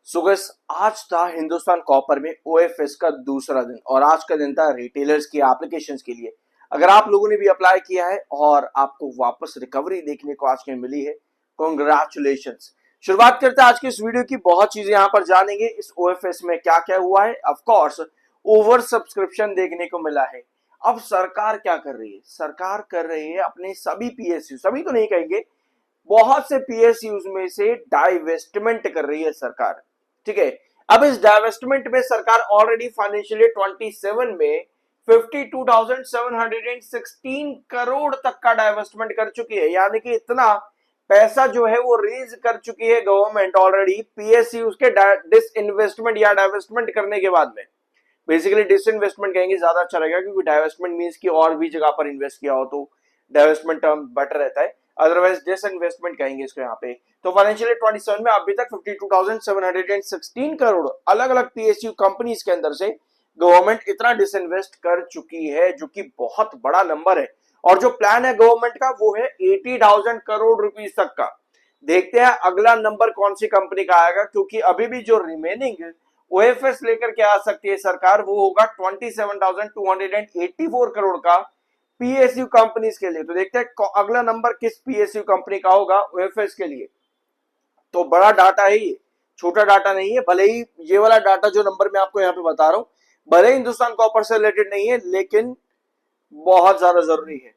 So guys, आज था Hindustan copper में ओएफएस का दूसरा दिन और आज का दिन था रिटेलर्स की एप्लीकेशंस के लिए। अगर आप लोगों ने भी अप्लाई किया है और आपको वापस रिकवरी देखने को आज में मिली है, कॉन्ग्रेचुलेशंस। शुरुआत करते हैं आज की इस वीडियो की। बहुत चीजें यहाँ पर जानेंगे इस ओएफएस में क्या क्या हुआ है। ऑफ कोर्स ओवर सब्सक्रिप्शन देखने को मिला है। अब सरकार क्या कर रही है? सरकार कर रही है अपने सभी पीएसयू, सभी तो नहीं कहेंगे, बहुत से पीएसयूज में से डाइवेस्टमेंट कर रही है सरकार। ठीक है, अब इस डाइवेस्टमेंट में सरकार ऑलरेडी फाइनेंशियल ईयर 27 में 52,716 करोड़ तक का डाइवेस्टमेंट कर चुकी है। यानी कि इतना पैसा जो है वो रेज कर चुकी है गवर्नमेंट ऑलरेडी पीएसयू के डिसइन्वेस्टमेंट या डाइवेस्टमेंट करने के बाद में। बेसिकली डिसइन्वेस्टमेंट कहेंगे ज्यादा अच्छा रहेगा, क्योंकि डाइवेस्टमेंट मींस कि और भी जगह पर इन्वेस्ट किया हो तो डाइवेस्टमेंट टर्म बेटर रहता है। अदरवाइज डिसइन्वेस्टमेंट कहेंगे इसको यहाँ पे। तो फाइनेंशियल 27 में अभी तक 52,716 करोड़ अलग अलग पीएसयू कंपनीज के अंदर से गवर्नमेंट इतना डिसइन्वेस्ट कर चुकी है, जो कि बहुत बड़ा नंबर है। और जो प्लान है गवर्नमेंट का वो है 80,000 करोड़ रुपीज तक का। देखते हैं अगला नंबर कौन सी कंपनी का आएगा, क्योंकि अभी भी जो रिमेनिंग ओएफएस लेकर के आ सकती है सरकार वो होगा 27,284 करोड़ का पीएसयू कंपनीज के लिए। तो देखते हैं अगला नंबर किस पीएसयू कंपनी का होगा ओएफएस के लिए। तो बड़ा डाटा है ये, छोटा डाटा नहीं है। भले ही ये वाला डाटा जो नंबर मैं आपको यहाँ पे बता रहा हूं, भले हिंदुस्तान कॉपर से रिलेटेड नहीं है, लेकिन बहुत ज्यादा जरूरी है।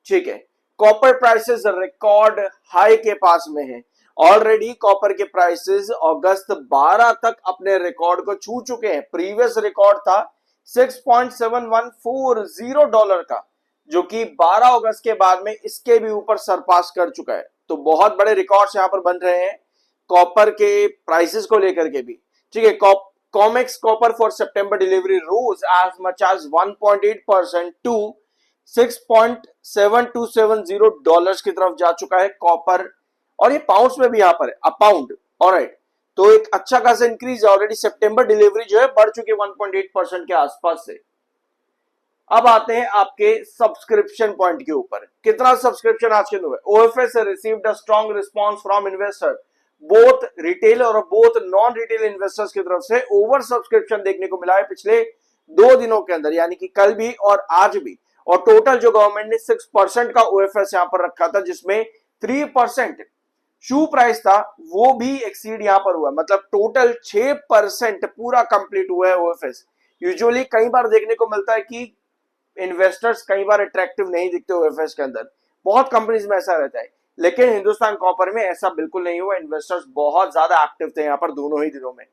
ठीक है, कॉपर प्राइसेस रिकॉर्ड हाई के पास में है। ऑलरेडी कॉपर के प्राइसेस अगस्त 12 तक अपने रिकॉर्ड को छू चुके हैं। प्रीवियस रिकॉर्ड था 6.7140 डॉलर का, जो कि 12 अगस्त के बाद में इसके भी ऊपर सरपास कर चुका है। तो बहुत बड़े रिकॉर्ड्स यहां पर बन रहे हैं कॉपर के प्राइसेस को लेकर के भी। ठीक है, कॉमेक्स कॉपर फॉर सितंबर delivery rose as much as 1.8% to 6.7270 dollars की तरफ जा चुका है कॉपर। और ये पाउंड्स में भी यहां पर है, अ पाउंड। ऑलराइट, तो एक अच्छा खासा इंक्रीज ऑलरेडी सितंबर डिलीवरी जो है बढ़ चुकी है 1.8% के आसपास से। अब आते हैं आपके सब्सक्रिप्शन पॉइंट के ऊपर। कितना सब्सक्रिप्शन आज के दिन हुए? OFS received a strong response from investor, both retail और बोथ नॉन रिटेल इन्वेस्टर्स की तरफ से ओवर सब्सक्रिप्शन देखने को मिला है पिछले 2 दिनों के अंदर, यानी कि कल भी और आज भी। और टोटल जो गवर्नमेंट ने 6% का ओएफएस यहां पर रखा था, जिसमें 3% शू प्राइस था, वो भी एक्सीड यहां पर हुआ। मतलब टोटल 6% पूरा कंप्लीट हुआ है ओएफएस। यूजुअली कई बार देखने को मिलता है कि इन्वेस्टर्स कई बार अट्रैक्टिव नहीं दिखते ओएफएस के अंदर, बहुत कंपनीज में ऐसा रहता है, लेकिन हिंदुस्तान कॉपर में ऐसा बिल्कुल नहीं हुआ। इन्वेस्टर्स बहुत ज्यादा एक्टिव थे यहाँ पर दोनों ही दिनों में।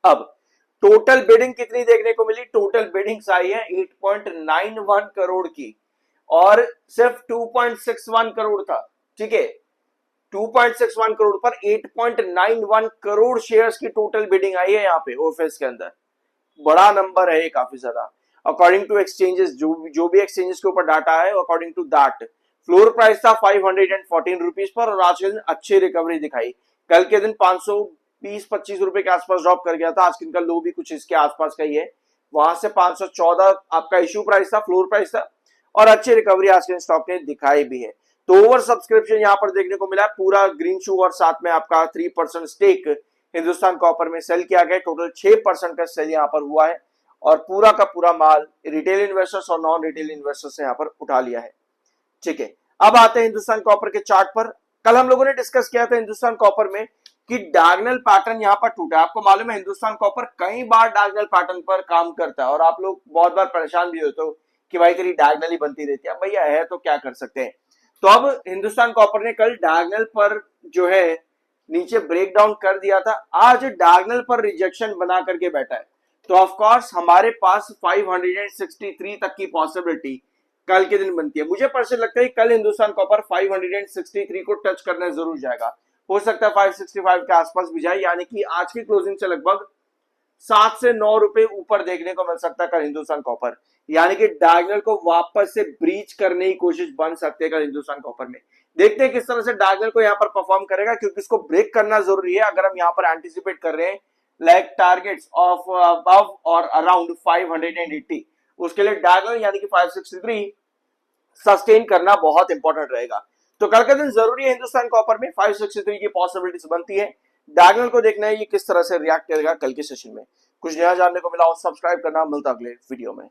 अब टोटल बिडिंग कितनी देखने को मिली? टोटल बिडिंग्स आई है 8.91 करोड़ की, और सिर्फ 2.61 करोड़ था। ठीक है, 2.61 करोड़ पर 8.91 करोड़ शेयर्स की टोटल बिडिंग आई है यहाँ पे ओएफएस के अंदर। बड़ा नंबर है काफी ज्यादा। अकॉर्डिंग टू एक्सचेंजेस, जो भी एक्सचेंजेस के ऊपर डाटा है, according to that floor price था 514 रुपीज पर, और आज के दिन अच्छी रिकवरी दिखाई। कल के दिन 520-25 रुपए के आसपास ड्रॉप कर गया था, आज दिन का लो भी कुछ इसके आसपास का ही है। वहां से 514 आपका इश्यू प्राइस था, फ्लोर प्राइस था, और अच्छी रिकवरी आज के स्टॉक ने दिखाई भी है। तो ओवर सब्सक्रिप्शन यहाँ पर देखने को मिला, पूरा ग्रीन शू और साथ में आपका 3% स्टेक हिंदुस्तान कॉपर में सेल किया गया। टोटल 6% का सेल यहाँ पर हुआ है, और पूरा का पूरा माल रिटेल इन्वेस्टर्स और नॉन रिटेल इन्वेस्टर्स ने यहाँ पर उठा लिया है। ठीक है, अब आते हैं हिंदुस्तान कॉपर के चार्ट पर। कल हम लोगों ने डिस्कस किया था हिंदुस्तान कॉपर में कि डायगोनल पैटर्न यहाँ पर टूटा। आपको मालूम है हिंदुस्तान कॉपर कई बार डायगोनल पैटर्न पर काम करता है, और आप लोग बहुत बार परेशान भी होते हो कि भाई तेरी डायगोनल ही बनती रहती है। भैया है तो क्या कर सकते हैं। तो अब हिंदुस्तान कॉपर ने कल डायगोनल पर जो है नीचे ब्रेक डाउन कर दिया था, आज डायगोनल पर रिजेक्शन बना करके बैठा है। तो ऑफ कोर्स हमारे पास 563 तक की पॉसिबिलिटी कल के दिन बनती है। मुझे पर्सनली लगता है कल हिंदुस्तान कॉपर 563 को टच करने जरूर जाएगा। हो सकता है 565 के आसपास भी जाए, यानी कि आज की क्लोजिंग से लगभग 7 से 9 रुपए ऊपर देखने को मिल सकता है कल हिंदुस्तान कॉपर। यानी कि डायगोनल को वापस से ब्रीच करने की कोशिश बन सकती है कल हिंदुस्तान कॉपर में। देखते हैं किस तरह से डायगोनल को यहाँ पर परफॉर्म करेगा, क्योंकि इसको ब्रेक करना जरूरी है अगर हम यहाँ पर एंटिसिपेट कर रहे हैं लाइक टारगेट्स ऑफ अबव और अराउंड 580। उसके लिए डायगोनल यानी कि 563 सस्टेन करना बहुत इंपॉर्टेंट रहेगा। तो कल का दिन जरूरी है हिंदुस्तान कॉपर में 563 की पॉसिबिलिटीज बनती है। डायगोनल को देखना है ये किस तरह से रिएक्ट करेगा कल के सेशन में। कुछ नया जानने को मिला और सब्सक्राइब करना, मिलता अगले वीडियो में।